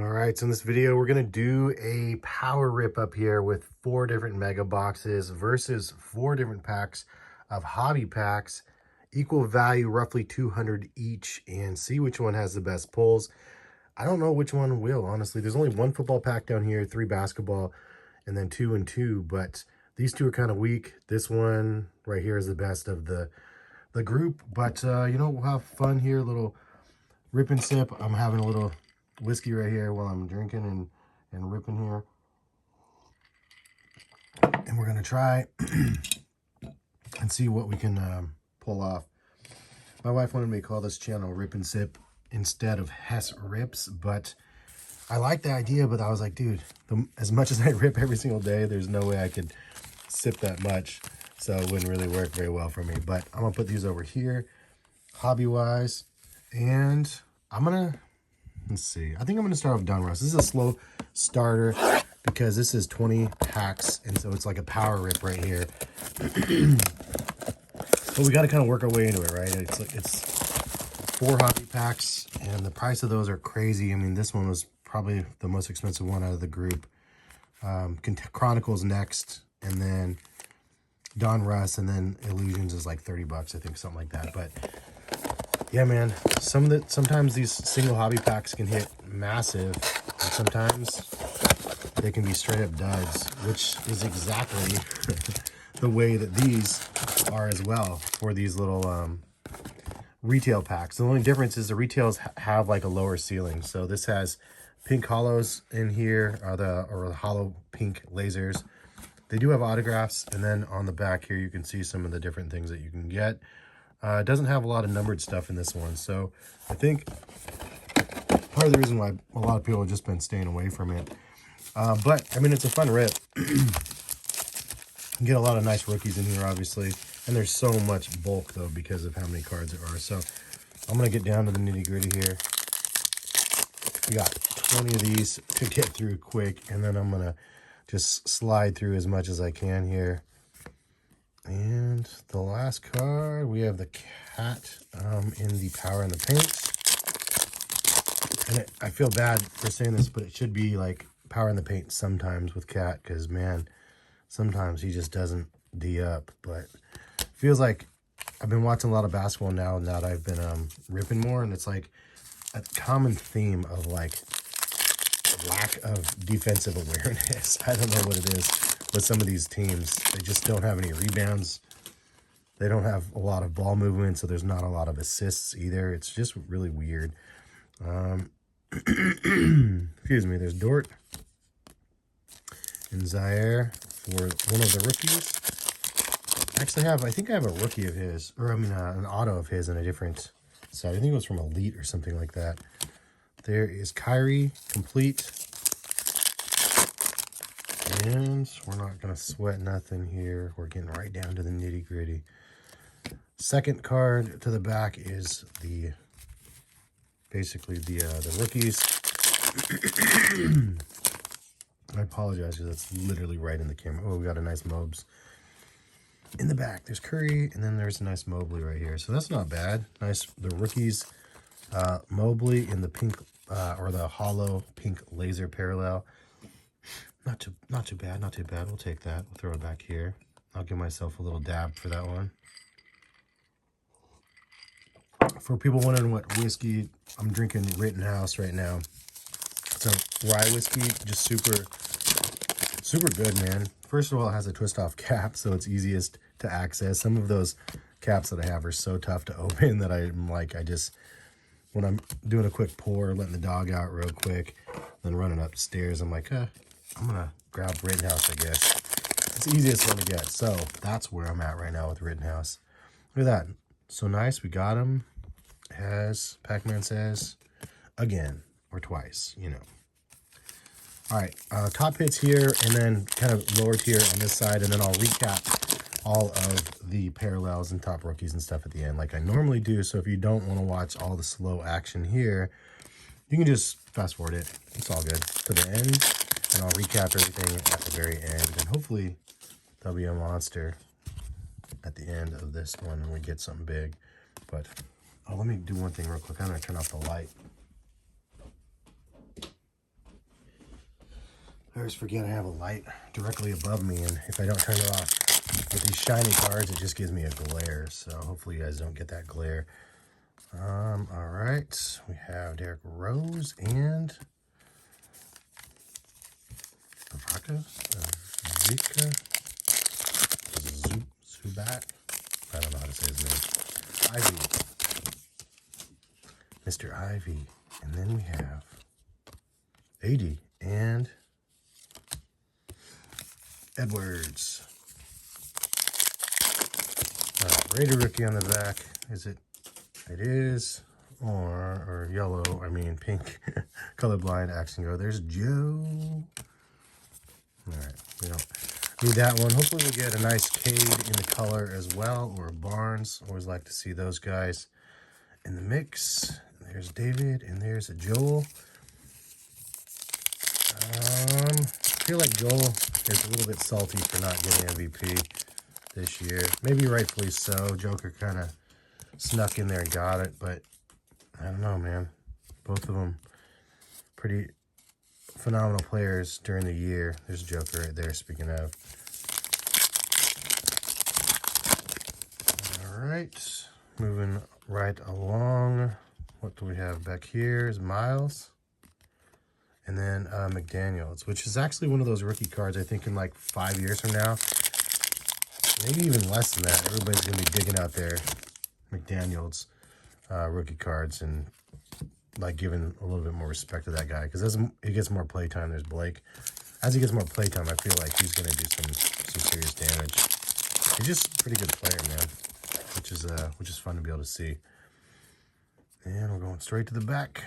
All right, so in this video, we're gonna do a power rip up here with 4 different mega boxes versus 4 different packs of hobby packs, equal value, roughly 200 each, and see which one has the best pulls. I don't know which one will, honestly. There's only 1 football pack down here, 3 basketball, and then 2 and 2, but these 2 are kind of weak. This one right here is the best of the group, but you know, we'll have fun here, a little rip and sip. I'm having a little whiskey right here while I'm drinking and ripping here. And we're going to try and see what we can pull off. My wife wanted me to call this channel Rip and Sip instead of Hess Rips, but I like the idea, but I was like, dude, as much as I rip every single day, there's no way I could sip that much, so it wouldn't really work very well for me. But I'm going to put these over here, hobby-wise, and I'm going to, let's see, I think I'm going to start with Donruss. This is a slow starter because this is 20 packs, and so it's like a power rip right here. But we got to kind of work our way into it, right? It's 4 hobby packs, and the price of those are crazy. I mean, this one was probably the most expensive one out of the group. Chronicles next, and then Donruss, and then Illusions is like 30 bucks, I think, something like that. But yeah, man, sometimes these single hobby packs can hit massive, and sometimes they can be straight up duds, which is exactly the way that these are as well for these little retail packs. The only difference is the retails have like a lower ceiling. So this has pink hollows in here, or the hollow pink lasers. They do have autographs, and then on the back here you can see some of the different things that you can get. It doesn't have a lot of numbered stuff in this one, so I think part of the reason why a lot of people have just been staying away from it. But I mean, it's a fun rip. You can get a lot of nice rookies in here, obviously, and there's so much bulk though because of how many cards there are. So I'm gonna get down to the nitty gritty here. We got 20 of these to get through quick, and then I'm gonna just slide through as much as I can here. And the last card, we have the cat in the power and the paint. And I feel bad for saying this, but it should be like power in the paint sometimes with cat, because man, sometimes he just doesn't D up. But it feels like I've been watching a lot of basketball now that I've been ripping more, and it's like a common theme of like lack of defensive awareness. I don't know what it is with some of these teams. They just don't have any rebounds. They don't have a lot of ball movement, so there's not a lot of assists either. It's just really weird. Excuse me. There's Dort and Zaire for one of the rookies. Actually, I think I have a rookie of his, or I mean an auto of his in a different side. I think it was from Elite or something like that. There is Kyrie, complete. And we're not going to sweat nothing here. We're getting right down to the nitty gritty. Second card to the back is basically the rookies. I apologize because that's literally right in the camera. Oh, we got a nice Mobs in the back. There's Curry, and then there's a nice Mobley right here. So that's not bad. Nice, the rookies. Mobley in the pink or the hollow pink laser parallel. Not too bad, not too bad. We'll take that. We'll throw it back here. I'll give myself a little dab for that one. For people wondering what whiskey, I'm drinking Rittenhouse right now. It's a rye whiskey, just super good, man. First of all, it has a twist-off cap, so it's easiest to access. Some of those caps that I have are so tough to open that I'm like, when I'm doing a quick pour, letting the dog out real quick, then running upstairs, I'm like, I'm gonna grab Rittenhouse, I guess. It's the easiest one to get. So that's where I'm at right now with Rittenhouse. Look at that. So nice. We got him, as Pac-Man says, again or twice, you know. All right, top hits here, and then kind of lower tier on this side, and then I'll recap all of the parallels and top rookies and stuff at the end like I normally do. So if you don't want to watch all the slow action here, you can just fast forward it. It's all good to the end, and I'll recap everything at the very end, and hopefully there'll be a monster at the end of this one when we get something big. But let me do one thing real quick. I'm gonna turn off the light. I always forget I have a light directly above me, and if I don't turn it off with these shiny cards, it just gives me a glare. So hopefully you guys don't get that glare. All right, we have Derek Rose and Zika, Zubat. I don't know how to say his name. Ivy, Mr. Ivy, and then we have AD and Edwards. Raider rookie on the back. Is it? It is. Or yellow, I mean pink. Colorblind, action go. There's Joe. Alright, we don't need that one. Hopefully we'll get a nice Cade in the color as well, or a Barnes. Always like to see those guys in the mix. There's David, and there's a Joel. I feel like Joel is a little bit salty for not getting MVP this year. Maybe rightfully so. Joker kind of snuck in there and got it, but I don't know, man. Both of them pretty phenomenal players during the year. There's Joker right there, speaking of. All right, moving right along. What do we have back here? Is Miles. And then McDaniels, which is actually one of those rookie cards, I think in like 5 years from now. Maybe even less than that. Everybody's going to be digging out their McDaniels rookie cards and like giving a little bit more respect to that guy. Because as he gets more playtime, there's Blake. As he gets more playtime, I feel like he's going to do some serious damage. He's just a pretty good player, man. Which is fun to be able to see. And we're going straight to the back.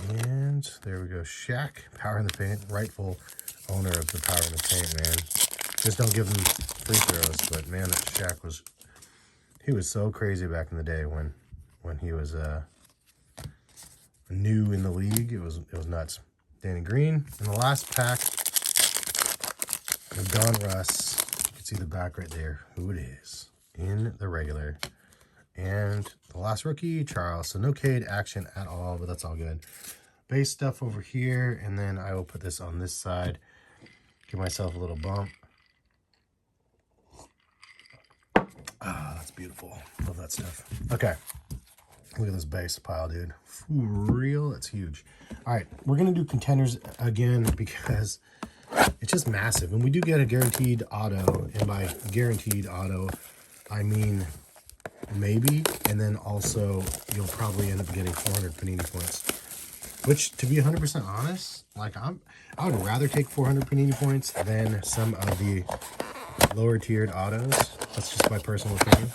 And there we go. Shaq, Power in the Paint, rightful owner of the Power in the Paint, man. Just don't give him free throws, but man, that Shaq was, he was so crazy back in the day when he was new in the league. It was nuts. Danny Green in the last pack. And Don Russ. You can see the back right there. Who it is in the regular. And the last rookie, Charles. So no Cade action at all, but that's all good. Base stuff over here, and then I will put this on this side. Give myself a little bump. Ah, that's beautiful. Love that stuff. Okay. Look at this base pile, dude. For real, that's huge. All right, we're going to do contenders again because it's just massive. And we do get a guaranteed auto. And by guaranteed auto, I mean maybe. And then also, you'll probably end up getting 400 Panini points. Which, to be 100% honest, like I would rather take 400 Panini points than some of the lower tiered autos. That's just my personal opinion.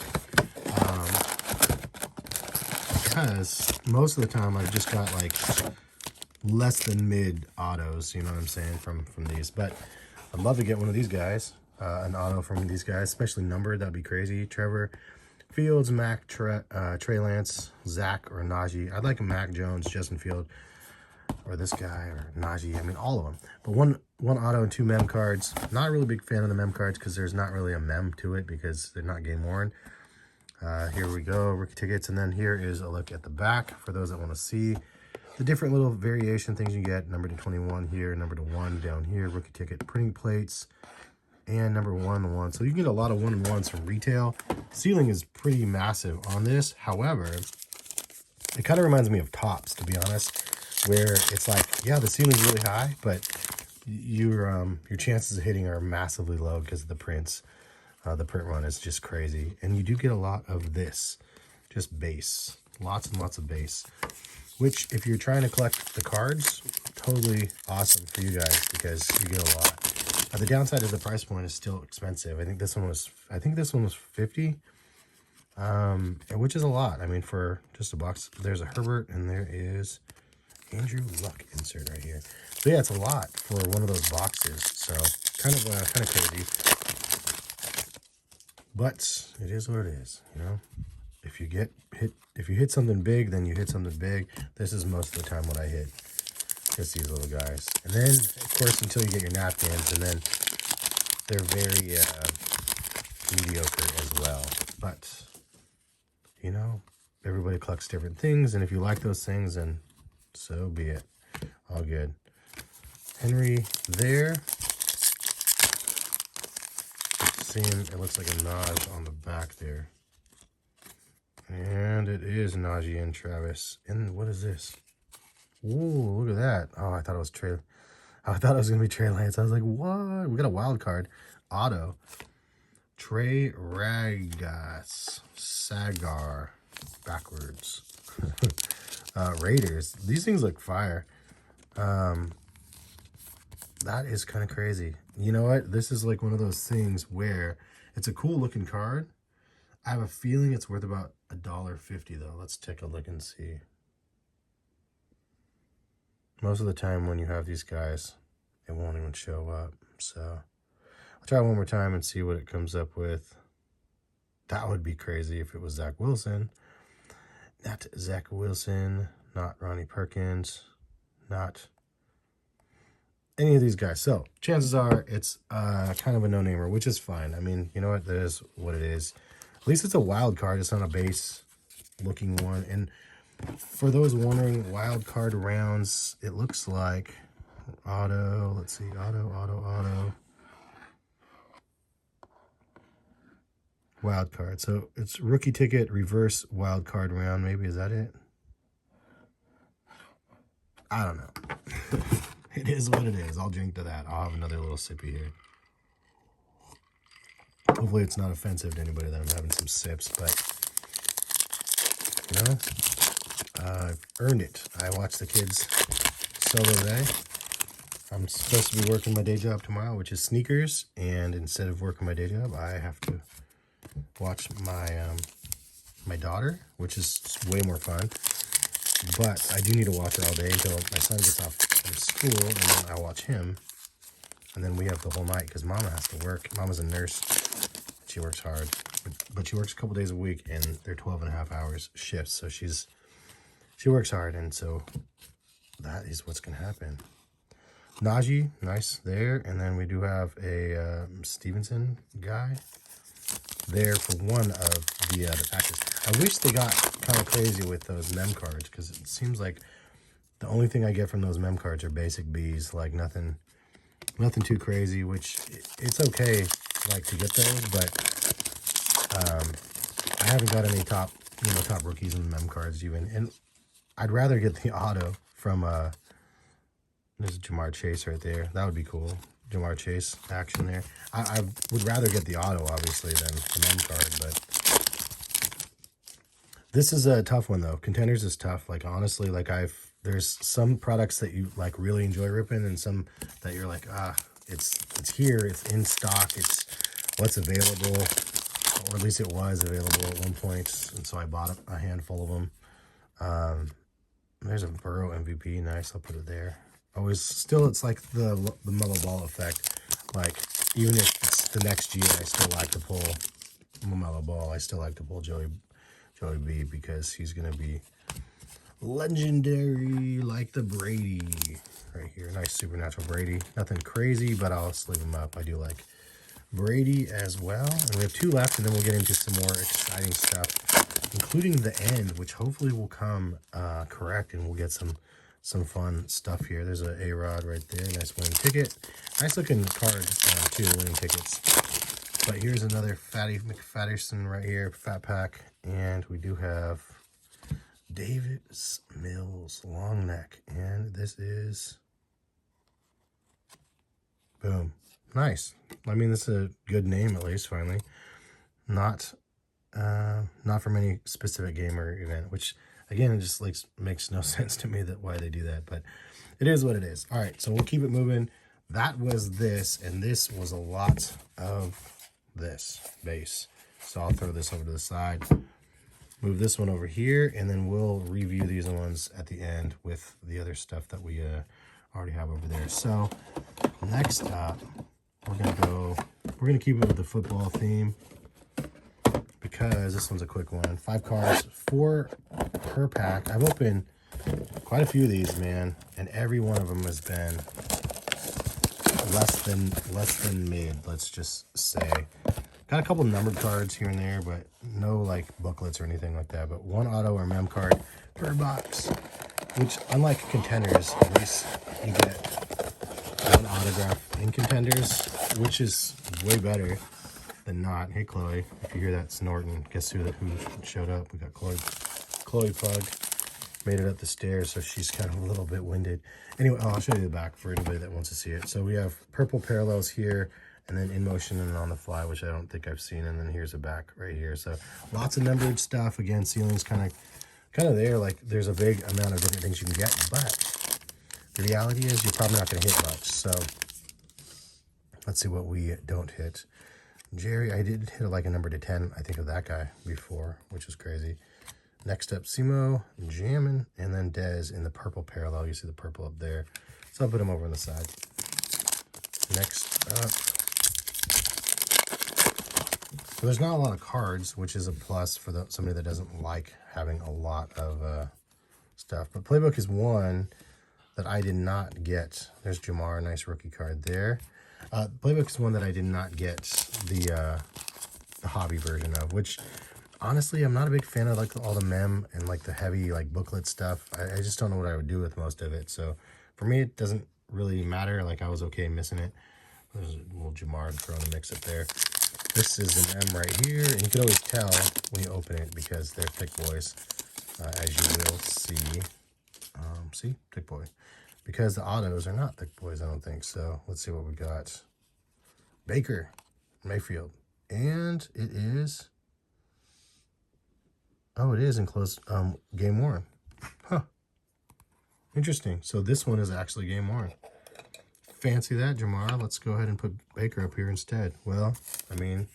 Because most of the time I've just got like less than mid autos, you know what I'm saying, from these. But I'd love to get one of these guys, an auto from these guys, especially numbered. That'd be crazy. Trevor Fields, Mac, Trey Lance, Zach, or Najee. I'd like a Mac Jones, Justin Field, or this guy, or Najee. I mean, all of them. But one auto and 2 mem cards. Not a really big fan of the mem cards because there's not really a mem to it because they're not game worn. Here we go, rookie tickets. And then here is a look at the back for those that want to see the different little variation things you get. Number to 21 here, number to 1 down here, rookie ticket, printing plates, and number 1 So you can get a lot of 1-1s from retail. Ceiling is pretty massive on this. However, it kind of reminds me of Topps, to be honest, where it's like, yeah, the ceiling's really high, but your chances of hitting are massively low because of the prints. The print run is just crazy. And you do get a lot of this, just base. Lots and lots of base. Which, if you're trying to collect the cards, totally awesome for you guys because you get a lot. The downside is the price point is still expensive. I think this one was $50. Which is a lot. I mean, for just a box. There's a Herbert and there is Andrew Luck insert right here. So yeah, it's a lot for one of those boxes. So kind of crazy. But it is what it is, you know. If you hit something big, then you hit something big. This is most of the time what I hit. Just these little guys. And then, of course, until you get your napkins, and then they're very mediocre as well. But, you know, everybody collects different things, and if you like those things, then so be it. All good. Henry there. Seeing it looks like a Naj on the back there. And it is Najee and Travis. And what is this? Ooh, look at that. Oh, I thought it was Trey. I thought it was going to be Trey Lance. I was like, what? We got a wild card. Auto. Trey Ragas. Sagar. Backwards. Raiders. These things look fire. That is kind of crazy. You know what? This is like one of those things where it's a cool looking card. I have a feeling it's worth about $1.50 though. Let's take a look and see. Most of the time when you have these guys, it won't even show up. So I'll try one more time and see what it comes up with. That would be crazy if it was Zach Wilson. Not Zach Wilson, not Ronnie Perkins, not any of these guys. So chances are it's kind of a no-namer, which is fine. I mean, you know what? That is what it is. At least it's a wild card. It's not a base looking one. And for those wondering, wild card rounds, it looks like auto. Let's see, auto. Wild card. So it's rookie ticket, reverse wild card round. Maybe is that it? I don't know. It is what it is. I'll drink to that. I'll have another little sippy here. Hopefully it's not offensive to anybody that I'm having some sips, but you know, I've earned it. I watch the kids solo day. I'm supposed to be working my day job tomorrow, which is sneakers, and instead of working my day job, I have to watch my my daughter, which is way more fun. But I do need to watch her all day until my son gets off from school, and then I watch him. And then we have the whole night because Mama has to work. Mama's a nurse. She works hard. But she works a couple days a week, and they're 12.5 hours shifts. So she works hard, and so that is what's going to happen. Najee, nice there. And then we do have a Stevenson guy there for one of the Packers. I wish they got kind of crazy with those mem cards because it seems like the only thing I get from those mem cards are basic Bs, like nothing too crazy, which it's okay like to get those, but I haven't got any top rookies in the mem cards even, and I'd rather get the auto from there's Jamar Chase right there. That would be cool. Jamar Chase action there. I would rather get the auto, obviously, than the mem card, but this is a tough one, though. Contenders is tough. Like, honestly, like there's some products that you, like, really enjoy ripping, and some that you're like, it's here, it's in stock, it's what's available, or at least it was available at one point, and so I bought a handful of them. There's a Burrow MVP. Nice, I'll put it there. Always, still, it's like the mellow ball effect. Like, even if it's the next year, I still like to pull LaMelo Ball. I still like to pull Joey B because he's going to be legendary like the Brady right here. Nice supernatural Brady. Nothing crazy, but I'll sleeve him up. I do like Brady as well. And we have 2 left, and then we'll get into some more exciting stuff, including the end, which hopefully will come correct, and we'll get some fun stuff here. There's a A-Rod right there. Nice winning ticket. Nice looking card, too, winning tickets. But here's another Fatty McFatterson right here, Fat Pack. And we do have David Mills, long neck. And this is... boom. Nice. I mean, this is a good name, at least, finally. Not from any specific game or event, which... again, it just makes no sense to me that why they do that, but it is what it is. All right, so we'll keep it moving. That was this, and this was a lot of this base. So I'll throw this over to the side, move this one over here, and then we'll review these ones at the end with the other stuff that we already have over there. So next up, we're gonna keep it with the football theme, because this one's a quick one. 5 cards, 4 per pack. I've opened quite a few of these, man, and every one of them has been less than mid, let's just say. Got a couple numbered cards here and there, but no like booklets or anything like that. But 1 auto or mem card per box, which, unlike contenders, at least you get one autograph in Contenders, which is way better than not. Hey, Chloe, if you hear that snorting, guess who showed up? We got Chloe Pug. Made it up the stairs, so she's kind of a little bit winded. Anyway, I'll show you the back for anybody that wants to see it. So we have purple parallels here, and then in motion and on the fly, which I don't think I've seen. And then here's a back right here. So lots of numbered stuff. Again, ceiling's kind of there. Like there's a big amount of different things you can get, but the reality is you're probably not going to hit much. So let's see what we don't hit. Jerry, I did hit like a number to 10. I think of that guy before, which is crazy. Next up, Simo, Jammin, and then Dez in the purple parallel. You see the purple up there. So I'll put him over on the side. Next up. So there's not a lot of cards, which is a plus for somebody that doesn't like having a lot of stuff. But Playbook is one that I did not get. There's Jamar, nice rookie card there. Playbook is one that I did not get the hobby version of, which... honestly, I'm not a big fan of like all the mem and like the heavy like booklet stuff. I just don't know what I would do with most of it. So for me, it doesn't really matter. Like I was okay missing it. There's a little Jamar to throw in the mix up there. This is an M right here. And you can always tell when you open it because they're thick boys, as you will see. See, thick boy. Because the autos are not thick boys, I don't think. So let's see what we got. Baker Mayfield. And it is... oh, it is enclosed game worn. Huh. Interesting. So this one is actually game worn. Fancy that, Jamar. Let's go ahead and put Baker up here instead. Well, I mean,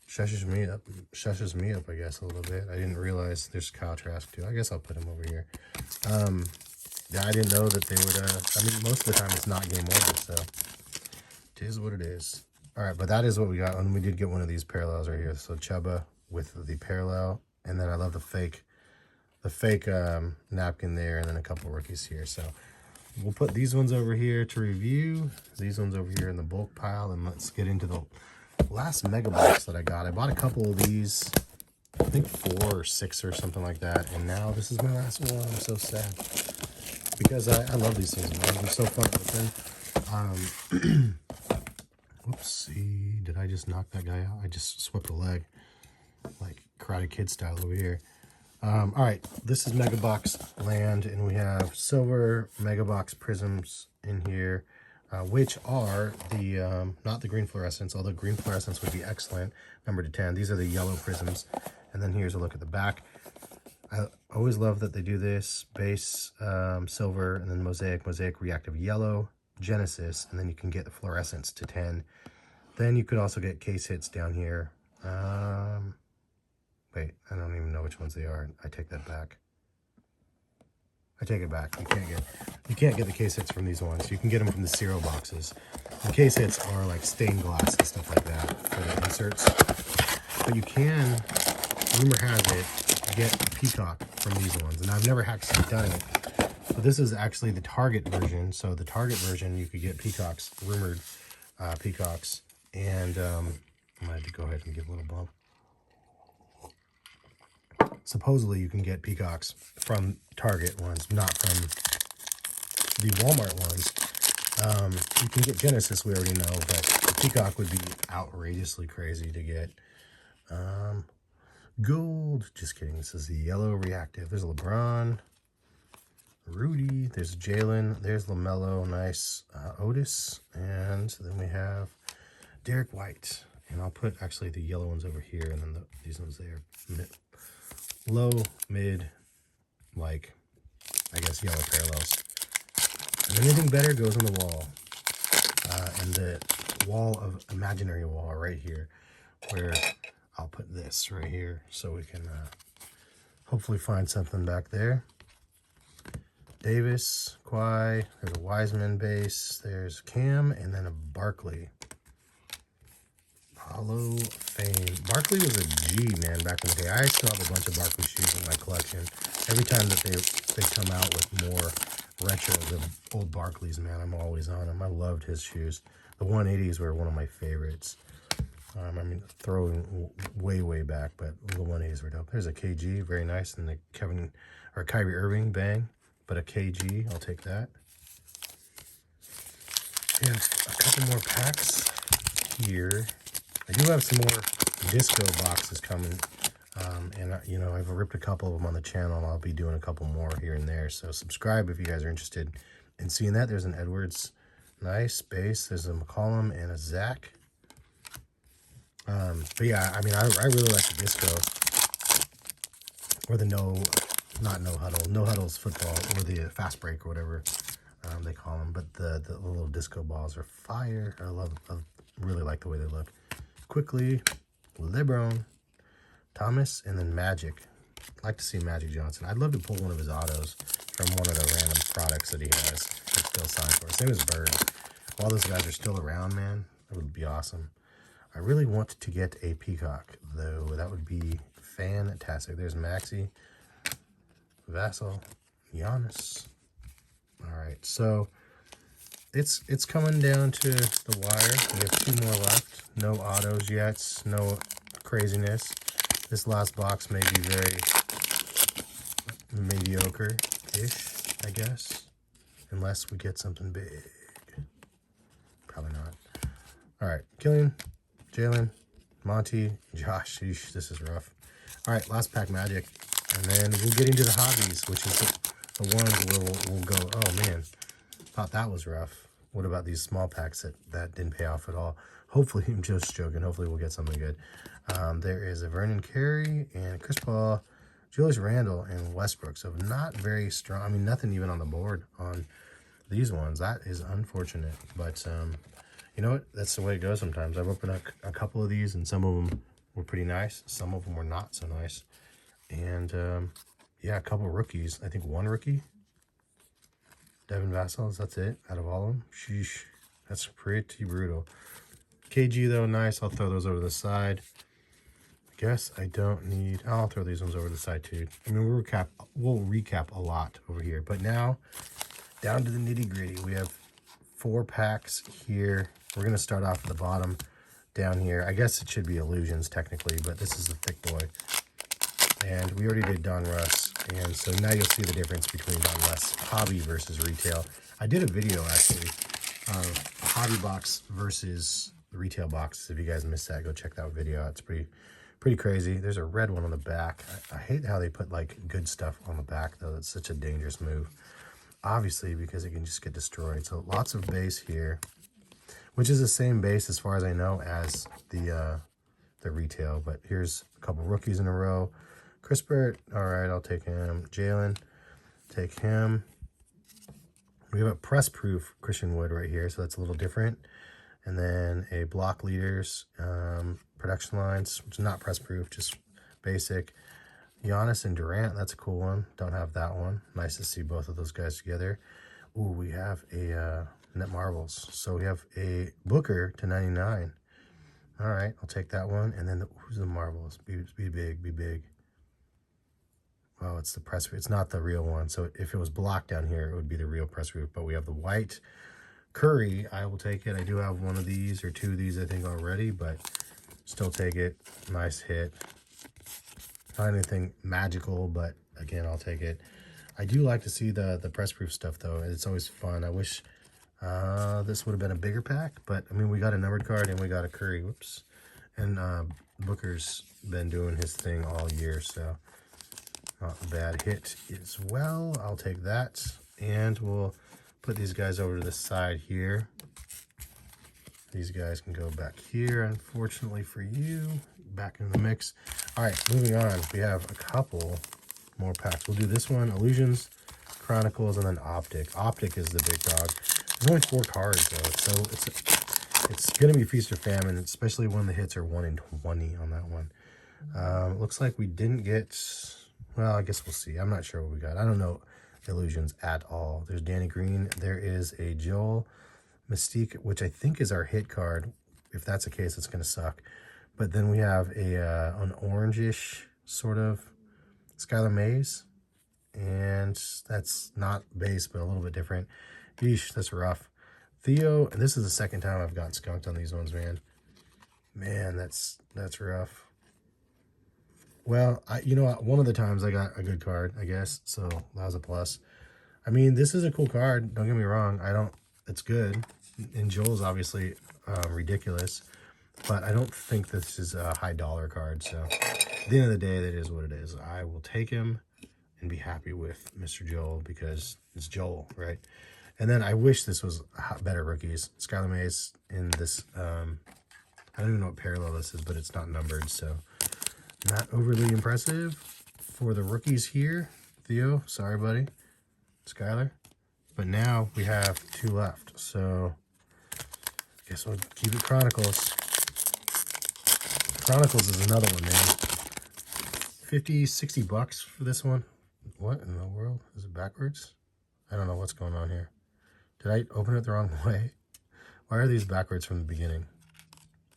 shushes me up, I guess, a little bit. I didn't realize there's Kyle Trask too. I guess I'll put him over here. Yeah, I didn't know that they would, I mean, most of the time it's not game worn, so it is what it is. All right, but that is what we got. And we did get one of these parallels right here. So Chuba with the parallel. And then I love the fake napkin there, and then a couple rookies here. So we'll put these ones over here to review. These ones over here in the bulk pile, and let's get into the last mega box that I got. I bought a couple of these, I think 4 or 6 or something like that, and now this is my last one. I'm so sad because I love these things, man. They're so fun to open. Whoopsie! Did I just knock that guy out? I just swept a leg. Like Karate Kid style over here. All right, this is Mega Box land, and we have silver Mega Box prisms in here, which are the not the green fluorescence, although green fluorescence would be excellent. Number to 10. These are the yellow prisms, and then here's a look at the back. I always love that they do this base silver, and then mosaic reactive yellow, Genesis, and then you can get the fluorescence to 10. Then you could also get case hits down here. Wait, I don't even know which ones they are. I take that back. I take it back. You can't get the case hits from these ones. You can get them from the cereal boxes. The case hits are like stained glass and stuff like that for the inserts. But you can, rumor has it, get Peacock from these ones. And I've never actually done it. But this is actually the Target version. So the Target version, you could get Peacocks, rumored Peacocks. And I'm going to go ahead and give a little bump. Supposedly you can get Peacocks from Target ones, not from the Walmart ones. You can get Genesis, we already know, but the Peacock would be outrageously crazy to get. Gold, just kidding. This is the yellow reactive. There's LeBron, Rudy, there's Jalen, there's LaMelo, nice Otis, and then we have Derek White. And I'll put actually the yellow ones over here, and then these ones there. Low, mid, like, I guess yellow parallels. And anything better goes on the wall. And the wall of imaginary wall right here, where I'll put this right here so we can hopefully find something back there. Davis, Kawhi, there's a Wiseman base, there's Cam, and then a Barkley. Hall of Fame. Barkley was a G, man, back in the day. I still have a bunch of Barkley shoes in my collection. Every time that they come out with more retros of old Barkleys, man, I'm always on them. I loved his shoes. The 180s were one of my favorites. I mean, throwing way back, but the 180s were dope. There's a KG, very nice, and the Kyrie Irving, bang. But a KG, I'll take that. We have a couple more packs here. I do have some more disco boxes coming. You know, I've ripped a couple of them on the channel. I'll be doing a couple more here and there. So subscribe if you guys are interested in seeing that. There's an Edwards, nice base. There's a McCollum and a Zach. But yeah, I mean, I really like the disco, or the no huddles football, or the fast break, or whatever they call them. But the little disco balls are fire. I really like the way they look. Quickly, LeBron, Thomas, and then Magic. I'd like to see Magic Johnson. I'd love to pull one of his autos from one of the random products that he has that's still signed for. Same as Bird. While those guys are still around, man, that would be awesome. I really want to get a Peacock, though. That would be fantastic. There's Maxi, Vassal, Giannis. All right, so it's coming down to the wire. We have 2 more left. No autos yet. No craziness. This last box may be very mediocre-ish, I guess, unless we get something big. Probably not. All right, Killian, Jalen, Monty, Josh. Sheesh, this is rough. All right, last pack Magic, and then we'll get into the hobbies, which is the ones where we'll go, oh man, thought that was rough. What about these small packs that didn't pay off at all? Hopefully, I'm just joking. Hopefully, we'll get something good. There is a Vernon Carey and Chris Paul, Julius Randle, and Westbrook. So not very strong. I mean, nothing even on the board on these ones. That is unfortunate. But you know what? That's the way it goes sometimes. I've opened a couple of these, and some of them were pretty nice. Some of them were not so nice. And yeah, a couple of rookies. I think 1 rookie. Devin Vassals, that's it out of all of them. Sheesh, that's pretty brutal. KG though, nice. I'll throw those over to the side. I guess I don't need. I'll throw these ones over to the side too. I mean, we'll recap a lot over here, but now down to the nitty gritty. We have 4 packs here. We're gonna start off at the bottom down here. I guess it should be Illusions technically, but this is the thick boy. And we already did Don Russ, and so now you'll see the difference between Don Russ hobby versus retail. I did a video actually of a hobby box versus the retail box. If you guys missed that, go check that video out. It's pretty crazy. There's a red one on the back. I hate how they put like good stuff on the back though. It's such a dangerous move, obviously, because it can just get destroyed. So lots of base here, which is the same base as far as I know as the retail. But here's a couple rookies in a row. Chris Burt, all right, I'll take him. Jalen, take him. We have a press-proof Christian Wood right here, so that's a little different. And then a block leaders, production lines, which is not press-proof, just basic. Giannis and Durant, that's a cool one. Don't have that one. Nice to see both of those guys together. Ooh, we have a Net Marbles. So we have a Booker to 99. All right, I'll take that one. And then who's the Marbles? Be big, be big. Oh, it's the press roof. It's not the real one. So if it was blocked down here, it would be the real press roof. But we have the white Curry. I will take it. I do have one of these or 2 of these, I think, already, but still take it. Nice hit. Not anything magical, but again, I'll take it. I do like to see the press proof stuff though. It's always fun. I wish this would have been a bigger pack, but I mean, we got a numbered card and we got a Curry. Whoops. And Booker's been doing his thing all year, so not a bad hit as well. I'll take that. And we'll put these guys over to the side here. These guys can go back here, unfortunately for you. Back in the mix. All right, moving on. We have a couple more packs. We'll do this one, Illusions, Chronicles, and then Optic. Optic is the big dog. There's only 4 cards, though, so it's going to be feast or famine, especially when the hits are 1 in 20 on that one. It looks like we didn't get... Well, I guess we'll see. I'm not sure what we got. I don't know Illusions at all. There's Danny Green. There is a Joel Mystique, which I think is our hit card. If that's the case, it's going to suck. But then we have an orangish sort of Skylar Mays. And that's not base, but a little bit different. Yeesh, that's rough. Theo, and this is the second time I've gotten skunked on these ones, man. Man, that's rough. Well, you know what? One of the times I got a good card, I guess. So that was a plus. I mean, this is a cool card. Don't get me wrong. It's good. And Joel's obviously ridiculous, but I don't think this is a high dollar card. So at the end of the day, that is what it is. I will take him and be happy with Mr. Joel because it's Joel, right? And then I wish this was better rookies. Skylar Mays in this, I don't even know what parallel this is, but it's not numbered, so not overly impressive for the rookies here. Theo, sorry, buddy. Skylar. But now we have 2 left, so guess we'll keep it Chronicles. Chronicles is another one, man. 50, 60 bucks for this one. What in the world? Is it backwards? I don't know what's going on here. Did I open it the wrong way? Why are these backwards from the beginning?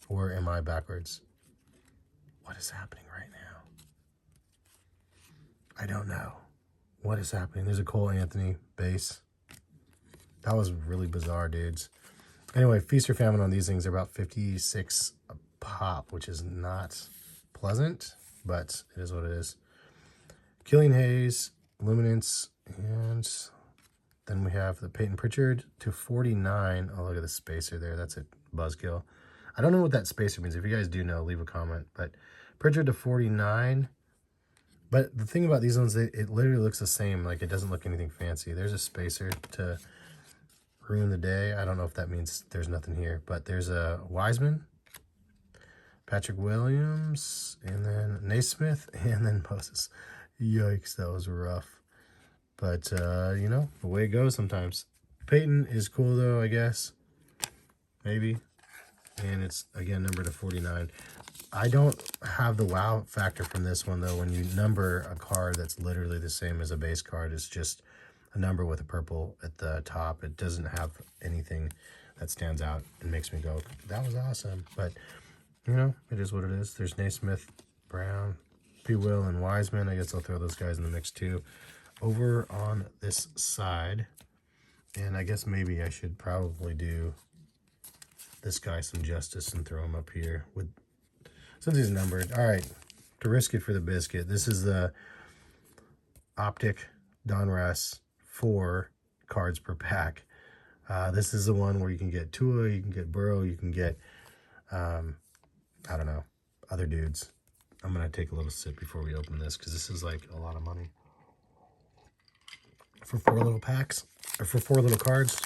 Or am I backwards? What is happening right now? I don't know. What is happening? There's a Cole Anthony base. That was really bizarre, dudes. Anyway, feast or famine on these things are about 56 a pop, which is not pleasant, but it is what it is. Killing Hayes, Luminance, and then we have the Peyton Pritchard to 49. Oh, look at the spacer there. That's a buzzkill. I don't know what that spacer means. If you guys do know, leave a comment. But Pritchard to 49. But the thing about these ones, it literally looks the same. Like, it doesn't look anything fancy. There's a spacer to ruin the day. I don't know if that means there's nothing here. But there's a Wiseman, Patrick Williams, and then Naismith, and then Moses. Yikes, that was rough. But, you know, the way it goes sometimes. Peyton is cool, though, I guess. Maybe. And it's, again, numbered to 49. I don't have the wow factor from this one, though. When you number a card that's literally the same as a base card, it's just a number with a purple at the top. It doesn't have anything that stands out and makes me go, that was awesome. But, you know, it is what it is. There's Naismith, Brown, P. Will, and Wiseman. I guess I'll throw those guys in the mix, too. Over on this side, and I guess maybe I should probably do this guy some justice and throw him up here with, since he's numbered. All right, to risk it for the biscuit, this is the Optic Donruss 4 cards per pack. This is the one where you can get Tua, you can get Burrow, you can get I don't know, other dudes. I'm gonna take a little sip before we open this because this is like a lot of money for 4 little packs, or for 4 little cards.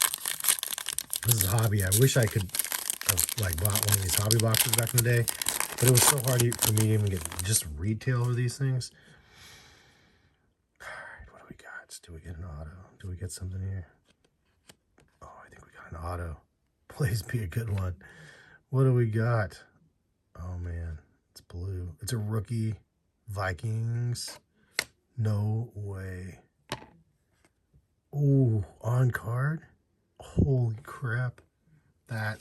This is a hobby. I wish I could have like bought one of these hobby boxes back in the day, but it was so hard for me to even get just retail of these things. All right, what do we got? Do we get an auto? Do we get something here? Oh, I think we got an auto. Please be a good one. What do we got? Oh man, it's blue. It's a rookie. Vikings. No way. Ooh, on card? Holy crap. That,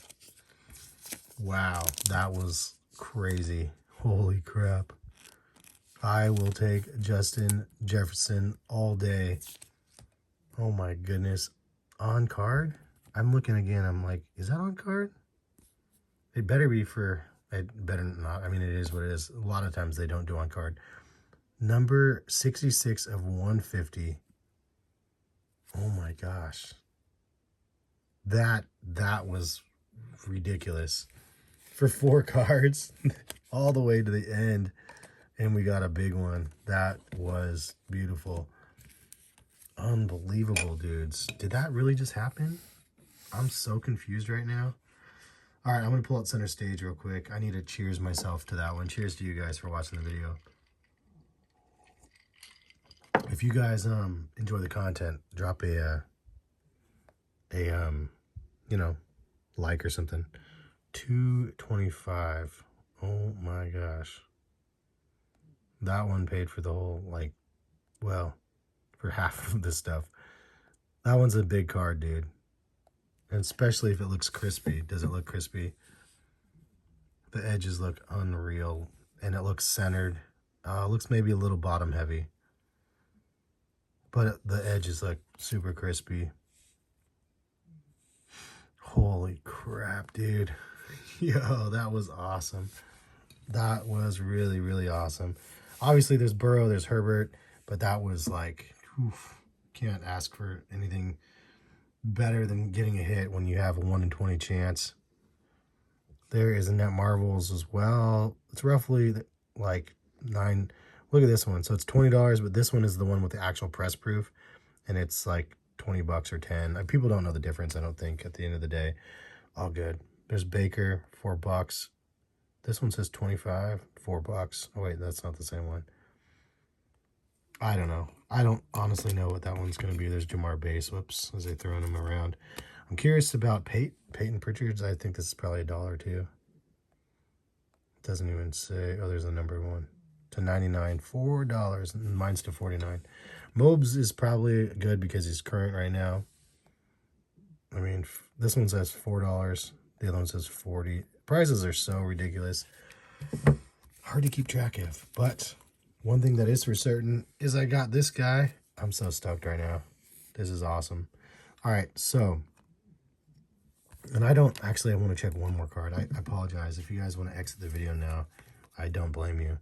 wow, that was crazy. Holy crap. I will take Justin Jefferson all day. Oh my goodness. On card? I'm looking again. I'm like, is that on card? It better be for, it better not. I mean, it is what it is. A lot of times they don't do on card. Number 66 of 150. Oh my gosh. That was ridiculous. For 4 cards, all the way to the end, and we got a big one. That was beautiful. Unbelievable, dudes. Did that really just happen? I'm so confused right now. All right, I'm going to pull out center stage real quick. I need to cheers myself to that one. Cheers to you guys for watching the video. If you guys enjoy the content, drop a you know, like or something. 225. Oh my gosh. That one paid for the whole, like, well, for half of this stuff. That one's a big card, dude. And especially if it looks crispy. Does it look crispy? The edges look unreal. And it looks centered. It looks maybe a little bottom heavy. But the edges look super crispy. Holy crap, dude. Yo, that was awesome. That was really, really awesome. Obviously, there's Burrow, there's Herbert, but that was like, oof, can't ask for anything better than getting a hit when you have a 1 in 20 chance. There is a Net Marvels as well. It's roughly like 9. Look at this one. So it's $20, but this one is the one with the actual press proof, and it's like 20 bucks or 10. People don't know the difference, I don't think, at the end of the day. All good. There's Baker, $4. This one says 25, $4. Oh wait, that's not the same one. I don't know. I don't honestly know what that one's going to be. There's Jamar Base. Whoops, as they throwing them around. I'm curious about Peyton Pritchard's. I think this is probably $1 too. It doesn't even say. Oh, there's the number one. To 99, $4. And mine's to 49. Mobes is probably good because he's current right now. I mean, this one says $4. The other one says 40. Prices are so ridiculous. Hard to keep track of. But one thing that is for certain is I got this guy. I'm so stoked right now. This is awesome. All right, so, and I want to check one more card. I apologize. If you guys want to exit the video now, I don't blame you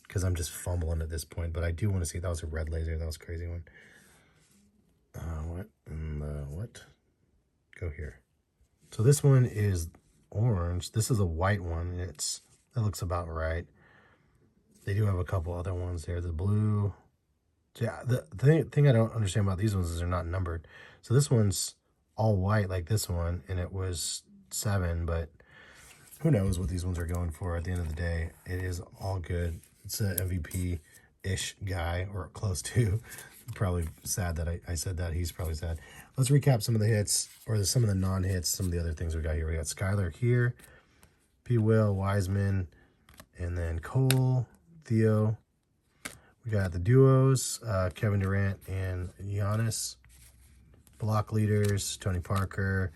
because I'm just fumbling at this point. But I do want to see. That was a red laser. That was a crazy one. What? Go here. So this one is orange. This is a white one. That looks about right. They do have a couple other ones there. The blue. Yeah, the thing I don't understand about these ones is they're not numbered. So this one's all white like this one, and it was 7, but who knows what these ones are going for at the end of the day. It is all good. It's an MVP-ish guy, or close to. Probably sad that I said that. He's probably sad. Let's recap some of the hits, or some of the non-hits, some of the other things we got here. We got Skyler here, P. Will, Wiseman, and then Cole, Theo. We got the duos, Kevin Durant and Giannis. Block leaders, Tony Parker.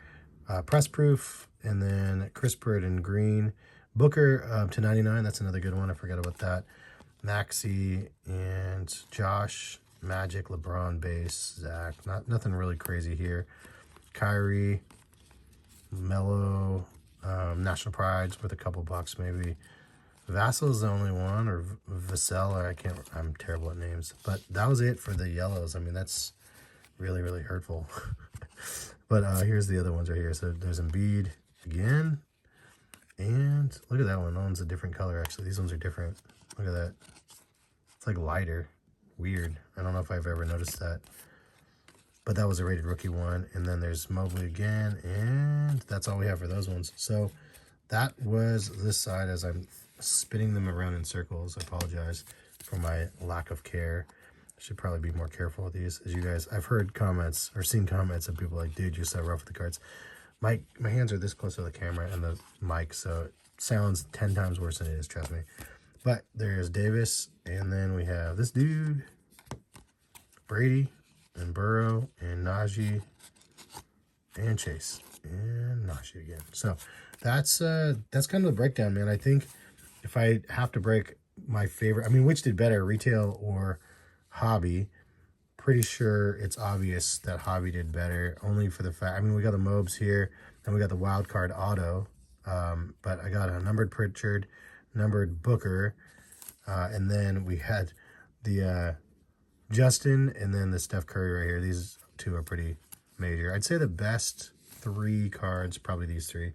Press proof, and then Chris Bird and Green. Booker to 99. That's another good one. I forgot about that. Maxey and Josh. Magic, LeBron, Base, Zach. Nothing really crazy here. Kyrie, Melo, National Prides with a couple bucks maybe. Vassel's the only one, or Vassell, or I'm terrible at names. But that was it for the yellows. I mean, that's really, really hurtful. But here's the other ones right here. So there's Embiid again. And look at that one. That one's a different color, actually. These ones are different. Look at that. It's like lighter. Weird. I don't know if I've ever noticed that. But that was a rated rookie one. And then there's Mobley again. And that's all we have for those ones. So that was this side as I'm spinning them around in circles. I apologize for my lack of care. I should probably be more careful with these. As you guys, I've heard comments or seen comments of people like, dude, you're so rough with the cards. My hands are this close to the camera and the mic, so it sounds 10 times worse than it is, trust me. But there's Davis, and then we have this dude, Brady, and Burrow, and Najee, and Chase, and Najee again. So that's kind of the breakdown, man. I think if I have to break my favorite, I mean, which did better, retail or hobby? Pretty sure it's obvious that hobby did better, only for the fact, I mean, we got the Mobes here, and we got the wild card auto, but I got a numbered Pritchard, numbered Booker, and then we had the Justin, and then the Steph Curry right here. These two are pretty major. I'd say the best 3 cards, probably these 3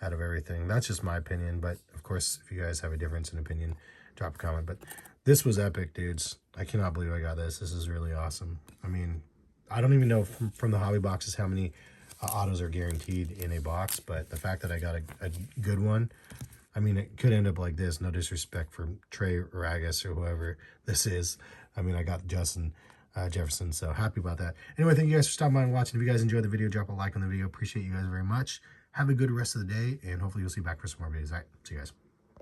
out of everything. That's just my opinion, but of course, if you guys have a difference in opinion, drop a comment. But this was epic, dudes. I cannot believe I got this. This is really awesome. I mean, I don't even know from the hobby boxes how many autos are guaranteed in a box, but the fact that I got a good one, I mean, it could end up like this. No disrespect for Trey Ragas or whoever this is. I mean, I got Justin Jefferson, so happy about that. Anyway, thank you guys for stopping by and watching. If you guys enjoyed the video, drop a like on the video. Appreciate you guys very much. Have a good rest of the day, and hopefully you'll see you back for some more videos. All right, see you guys.